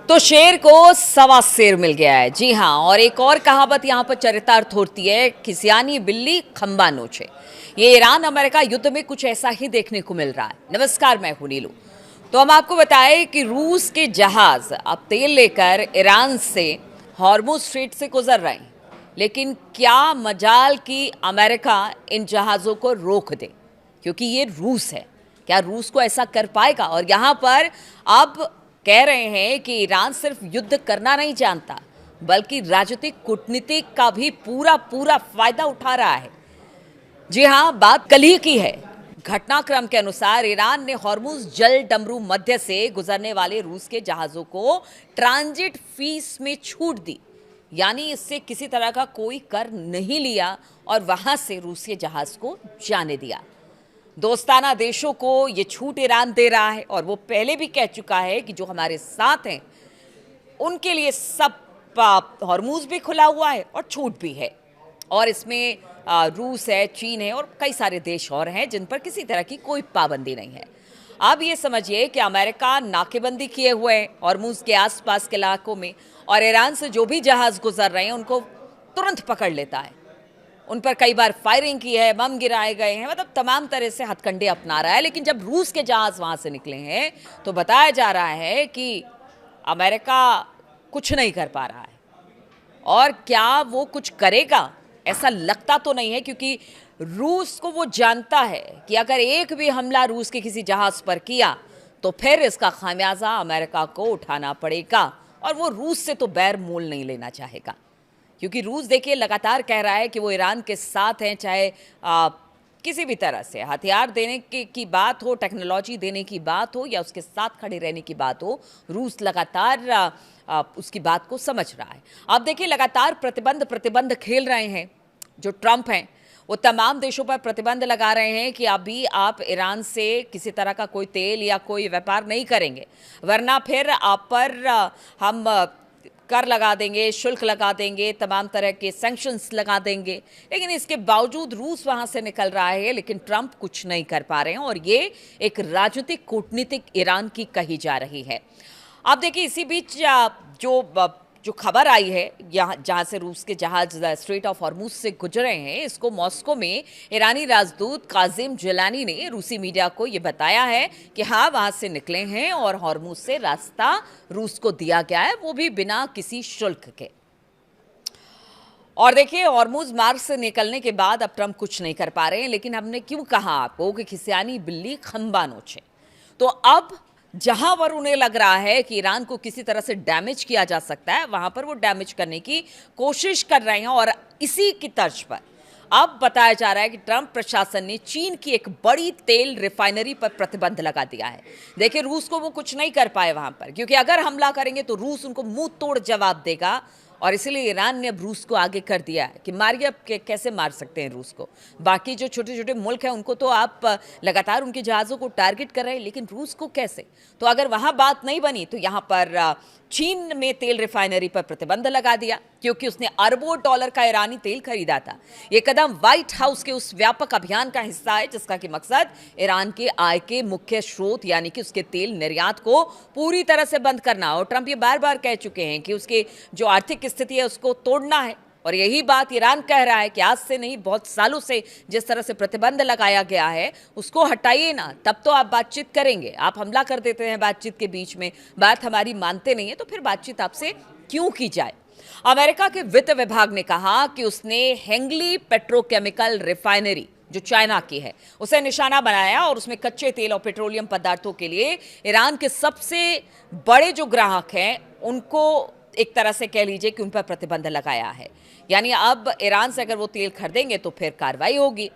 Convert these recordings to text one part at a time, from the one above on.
तो शेर को सवा शेर मिल गया है। जी हाँ, और एक और कहावत यहाँ पर चरितार्थ होती है, खिसियानी बिल्ली खंबा नोचे। ये ईरान अमेरिका युद्ध में कुछ ऐसा ही देखने को मिल रहा है। नमस्कार, मैं हूं नीलू। तो हम आपको बताएं कि रूस के जहाज अब तेल लेकर ईरान से हॉर्मुज स्ट्रेट से गुजर रहे हैं, लेकिन क्या मजाल कि अमेरिका इन जहाज़ों को रोक दे, क्योंकि ये रूस है। क्या रूस को ऐसा कर पाएगा? और यहाँ पर अब कह रहे हैं कि ईरान सिर्फ युद्ध करना नहीं जानता, बल्कि राजनीतिक कूटनीतिक का भी पूरा पूरा फायदा उठा रहा है। जी हाँ, बात कल ही की है। घटनाक्रम के अनुसार ईरान ने हॉर्मुज जल डमरू मध्य से गुजरने वाले रूस के जहाजों को ट्रांजिट फीस में छूट दी, यानी इससे किसी तरह का कोई कर नहीं लिया और वहां से रूसी जहाज को जाने दिया। दोस्ताना देशों को ये छूट ईरान दे रहा है और वो पहले भी कह चुका है कि जो हमारे साथ हैं उनके लिए सब हॉर्मुज भी खुला हुआ है और छूट भी है। और इसमें रूस है, चीन है और कई सारे देश और हैं जिन पर किसी तरह की कोई पाबंदी नहीं है। अब ये समझिए कि अमेरिका नाकेबंदी किए हुए है हॉर्मुज के आसपास के इलाकों में, और ईरान से जो भी जहाज गुजर रहे हैं उनको तुरंत पकड़ लेता है। उन पर कई बार फायरिंग की है, बम गिराए गए हैं, मतलब तमाम तरह से हथकंडे अपना रहा है। लेकिन जब रूस के जहाज वहां से निकले हैं तो बताया जा रहा है कि अमेरिका कुछ नहीं कर पा रहा है। और क्या वो कुछ करेगा, ऐसा लगता तो नहीं है, क्योंकि रूस को वो जानता है कि अगर एक भी हमला रूस के किसी जहाज पर किया तो फिर इसका खामियाजा अमेरिका को उठाना पड़ेगा। और वो रूस से तो बैर मोल नहीं लेना चाहेगा, क्योंकि रूस देखिए लगातार कह रहा है कि वो ईरान के साथ हैं, चाहे किसी भी तरह से हथियार देने की बात हो, टेक्नोलॉजी देने की बात हो या उसके साथ खड़े रहने की बात हो, रूस लगातार उसकी बात को समझ रहा है। आप देखिए लगातार प्रतिबंध खेल रहे हैं जो ट्रंप हैं, वो तमाम देशों पर प्रतिबंध लगा रहे हैं कि अभी आप ईरान से किसी तरह का कोई तेल या कोई व्यापार नहीं करेंगे, वरना फिर आप पर हम कर लगा देंगे, शुल्क लगा देंगे, तमाम तरह के सैंक्शंस लगा देंगे। लेकिन इसके बावजूद रूस वहां से निकल रहा है, लेकिन ट्रंप कुछ नहीं कर पा रहे हैं और ये एक राजनीतिक कूटनीतिक ईरान की कही जा रही है। आप देखिए इसी बीच जो खबर आई है यहाँ जहाँ से रूस के जहाज स्ट्रेट ऑफ हॉर्मुज से गुजरे हैं, इसको मॉस्को में ईरानी राजदूत काजिम जिलानी ने रूसी मीडिया को ये बताया है कि हाँ वहाँ से निकले हैं और हॉर्मुज से रास्ता रूस को दिया गया है, वो भी बिना किसी शुल्क के। और देखिए हॉर्मुज मार्ग से निकलने के बाद अब ट्रंप कुछ नहीं कर पा रहे हैं, लेकिन हमने क्यों कहा आपको कि खिसियानी बिल्ली खंबा नोचे। तो अब जहां पर उन्हें लग रहा है कि ईरान को किसी तरह से डैमेज किया जा सकता है, वहां पर वो डैमेज करने की कोशिश कर रहे हैं। और इसी की तर्ज पर अब बताया जा रहा है कि ट्रंप प्रशासन ने चीन की एक बड़ी तेल रिफाइनरी पर प्रतिबंध लगा दिया है। देखिए रूस को वो कुछ नहीं कर पाए वहां पर, क्योंकि अगर हमला करेंगे तो रूस उनको मुंह तोड़ जवाब देगा। और इसीलिए ईरान ने अब रूस को आगे कर दिया है कि मारिए, अब कैसे मार सकते हैं रूस को। बाकी जो छोटे छोटे मुल्क हैं उनको तो आप लगातार उनके जहाज़ों को टारगेट कर रहे हैं, लेकिन रूस को कैसे? तो अगर वहाँ बात नहीं बनी तो यहाँ पर चीन में तेल रिफाइनरी पर प्रतिबंध लगा दिया, क्योंकि उसने अरबों डॉलर का ईरानी तेल खरीदा था। ये कदम व्हाइट हाउस के उस व्यापक अभियान का हिस्सा है जिसका कि मकसद ईरान के आय के मुख्य स्रोत यानी कि उसके तेल निर्यात को पूरी तरह से बंद करना। और ट्रंप ये बार बार कह चुके हैं कि उसके जो आर्थिक स्थिति है उसको तोड़ना है। और यही बात ईरान कह रहा है कि आज से नहीं, बहुत सालों से जिस तरह से प्रतिबंध लगाया गया है उसको हटाइए ना, तब तो आप बातचीत करेंगे। आप हमला कर देते हैं बातचीत के बीच में, बात हमारी मानते नहीं है, तो फिर बातचीत आपसे क्यों की जाए। अमेरिका के वित्त विभाग ने कहा कि उसने हेंगली पेट्रोकेमिकल रिफाइनरी जो चाइना की है उसे निशाना बनाया और उसमें कच्चे तेल और पेट्रोलियम पदार्थों के लिए ईरान के सबसे बड़े जो ग्राहक हैं उनको एक तरह से कह लीजिए कि उन पर प्रतिबंध लगाया है। यानी अब ईरान से अगर वो तेल खरीदेंगे तो फिर कार्रवाई होगी।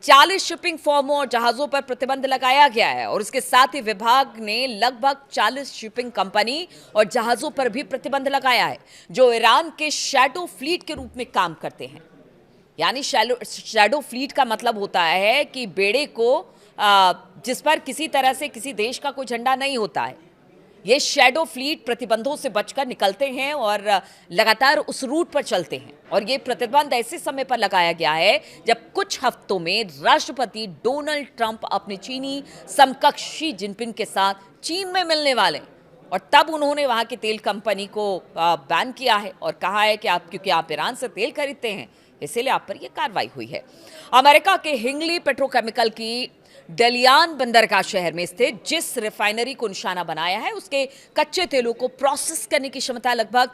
40 शिपिंग फर्मों और जहाज़ों पर प्रतिबंध लगाया गया है और इसके साथ ही विभाग ने लगभग 40 शिपिंग कंपनी और जहाज़ों पर भी प्रतिबंध लगाया है जो ईरान के शैडो फ्लीट के रूप में काम करते हैं। यानी शैडो फ्लीट का मतलब होता है कि बेड़े को जिस पर किसी तरह से किसी देश का कोई झंडा नहीं होता है, ये शैडो फ्लीट प्रतिबंधों से बचकर निकलते हैं और लगातार उस रूट पर चलते हैं। और ये प्रतिबंध ऐसे समय पर लगाया गया है जब कुछ हफ्तों में राष्ट्रपति डोनाल्ड ट्रंप अपने चीनी समकक्ष शी जिनपिंग के साथ चीन में मिलने वाले। और तब उन्होंने वहाँ की तेल कंपनी को बैन किया है और कहा है कि क्योंकि आप ईरान से तेल खरीदते हैं इसीलिए आप पर यह कार्रवाई हुई है। अमेरिका के हिंगली पेट्रोकेमिकल की डेलियान बंदरगाह शहर में स्थित जिस रिफाइनरी को निशाना बनाया है उसके कच्चे तेलों को प्रोसेस करने की क्षमता लगभग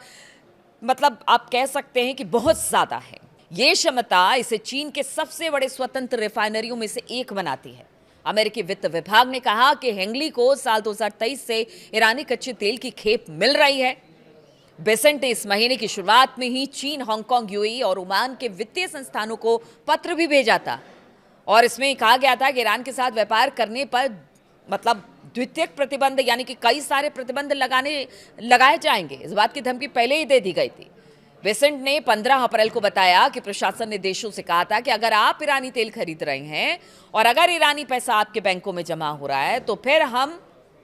आप कह सकते हैं कि बहुत ज्यादा है। ये क्षमता इसे चीन के सबसे बड़े स्वतंत्र रिफाइनरियों में से एक बनाती है। अमेरिकी वित्त विभाग ने कहा कि हेंगली को साल 2023 से ईरानी कच्चे तेल की खेप मिल रही है। बेसेंट ने इस महीने की शुरुआत में ही चीन, हांगकांग, यूएई और ओमान के वित्तीय संस्थानों को पत्र भी भेजा था और इसमें कहा गया था कि ईरान के साथ व्यापार करने पर द्वितीयक प्रतिबंध यानी कि कई सारे प्रतिबंध लगाए जाएंगे। इस बात की धमकी पहले ही दे दी गई थी। बेसेंट ने 15 अप्रैल को बताया कि प्रशासन ने देशों से कहा था कि अगर आप ईरानी तेल खरीद रहे हैं और अगर ईरानी पैसा आपके बैंकों में जमा हो रहा है तो फिर हम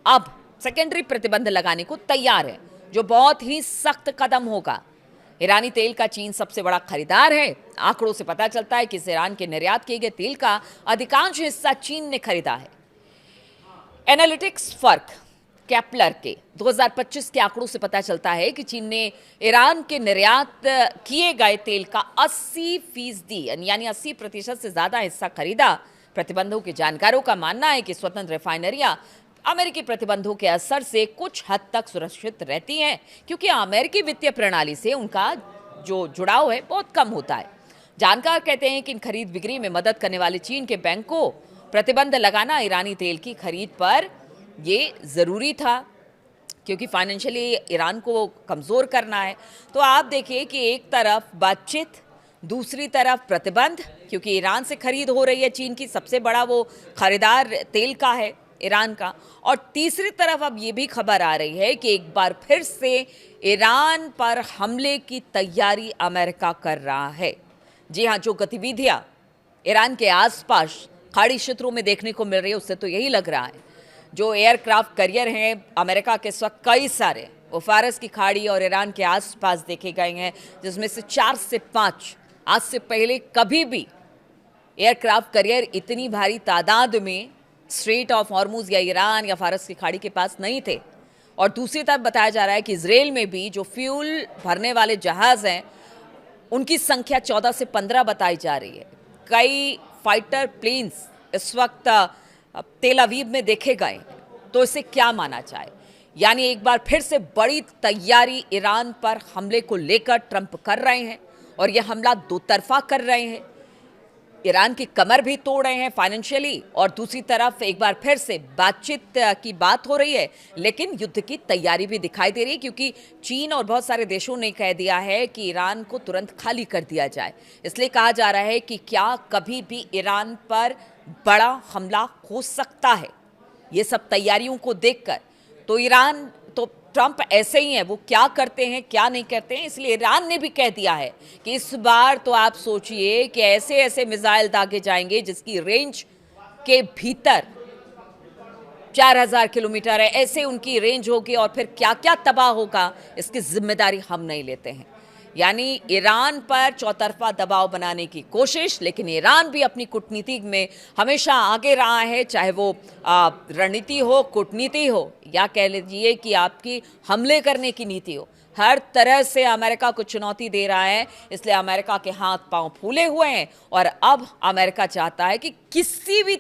अब सेकेंडरी प्रतिबंध लगाने को तैयार हैं, जो बहुत ही सख्त कदम होगा। ईरानी तेल का चीन सबसे बड़ा खरीदार है। आंकड़ों से पता चलता है कि इस ईरान के निर्यात किए गए तेल का अधिकांश हिस्सा चीन ने खरीदा है। एनालिटिक्स फर्क केपलर के 2025 के आंकड़ों से पता चलता है कि चीन ने ईरान के निर्यात किए गए तेल का 80% यानी 80% से ज्यादा हिस्सा खरीदा। प्रतिबंधों के जानकारों का मानना है कि स्वतंत्र रिफाइनरियां अमेरिकी प्रतिबंधों के असर से कुछ हद तक सुरक्षित रहती हैं क्योंकि अमेरिकी वित्तीय प्रणाली से उनका जो जुड़ाव है बहुत कम होता है। जानकार कहते हैं कि इन खरीद बिक्री में मदद करने वाले चीन के बैंक को प्रतिबंध लगाना ईरानी तेल की खरीद पर ये ज़रूरी था क्योंकि फाइनेंशियली ईरान को कमज़ोर करना है। तो आप देखिए कि एक तरफ बातचीत, दूसरी तरफ प्रतिबंध, क्योंकि ईरान से खरीद हो रही है, चीन की सबसे बड़ा वो खरीदार तेल का है ईरान का, और तीसरी तरफ अब ये भी खबर आ रही है कि एक बार फिर से ईरान पर हमले की तैयारी अमेरिका कर रहा है। जी हाँ, जो गतिविधियां ईरान के आसपास खाड़ी क्षेत्रों में देखने को मिल रही है उससे तो यही लग रहा है जो एयरक्राफ्ट करियर हैं अमेरिका के इस वक्त कई सारे वो फारस की खाड़ी और ईरान के आसपास देखे गए हैं, जिसमें से 4 से 5 आज से पहले कभी भी एयरक्राफ्ट करियर इतनी भारी तादाद में स्ट्रेट ऑफ हॉर्मुज या ईरान या फारस की खाड़ी के पास नहीं थे। और दूसरी तरफ बताया जा रहा है कि इजराइल में भी जो फ्यूल भरने वाले जहाज हैं उनकी संख्या 14 से 15 बताई जा रही है। कई फाइटर प्लेन्स इस वक्त तेल अवीव में देखे गए। तो इसे क्या माना जाए, यानी एक बार फिर से बड़ी तैयारी ईरान पर हमले को लेकर ट्रंप कर रहे हैं और यह हमला दो तरफा कर रहे हैं। ईरान की कमर भी तोड़ रहे हैं फाइनेंशियली और दूसरी तरफ एक बार फिर से बातचीत की बात हो रही है, लेकिन युद्ध की तैयारी भी दिखाई दे रही है क्योंकि चीन और बहुत सारे देशों ने कह दिया है कि ईरान को तुरंत खाली कर दिया जाए। इसलिए कहा जा रहा है कि क्या कभी भी ईरान पर बड़ा हमला हो सकता है। ये सब तैयारियों को देखकर तो ट्रंप ऐसे ही है, वो क्या करते हैं क्या नहीं करते हैं। इसलिए ईरान ने भी कह दिया है कि इस बार तो आप सोचिए कि ऐसे ऐसे मिसाइल दागे जाएंगे जिसकी रेंज के भीतर 4000 किलोमीटर है, ऐसे उनकी रेंज होगी और फिर क्या क्या तबाह होगा इसकी जिम्मेदारी हम नहीं लेते हैं। यानी ईरान पर चौतरफा दबाव बनाने की कोशिश, लेकिन ईरान भी अपनी कूटनीति में हमेशा आगे रहा है, चाहे वो रणनीति हो, कूटनीति हो, या कह लीजिए कि आपकी हमले करने की नीति हो। हर तरह से अमेरिका को चुनौती दे रहा है। इसलिए अमेरिका के हाथ पांव फूले हुए हैं और अब अमेरिका चाहता है कि किसी भी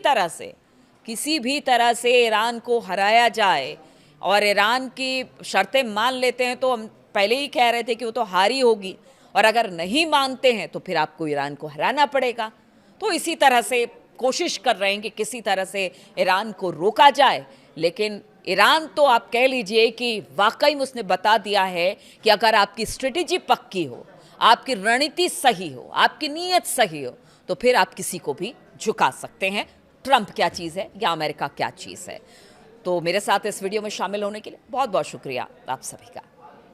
तरह से ईरान को हराया जाए। और ईरान की शर्तें मान लेते हैं तो हम पहले ही कह रहे थे कि वो तो हारी होगी, और अगर नहीं मानते हैं तो फिर आपको ईरान को हराना पड़ेगा। तो इसी तरह से कोशिश कर रहे हैं कि किसी तरह से ईरान को रोका जाए। लेकिन ईरान तो आप कह लीजिए कि वाकई में उसने बता दिया है कि अगर आपकी स्ट्रेटेजी पक्की हो, आपकी रणनीति सही हो, आपकी नीयत सही हो, तो फिर आप किसी को भी झुका सकते हैं। ट्रंप क्या चीज़ है या अमेरिका क्या चीज़ है। तो मेरे साथ इस वीडियो में शामिल होने के लिए बहुत बहुत शुक्रिया आप सभी का।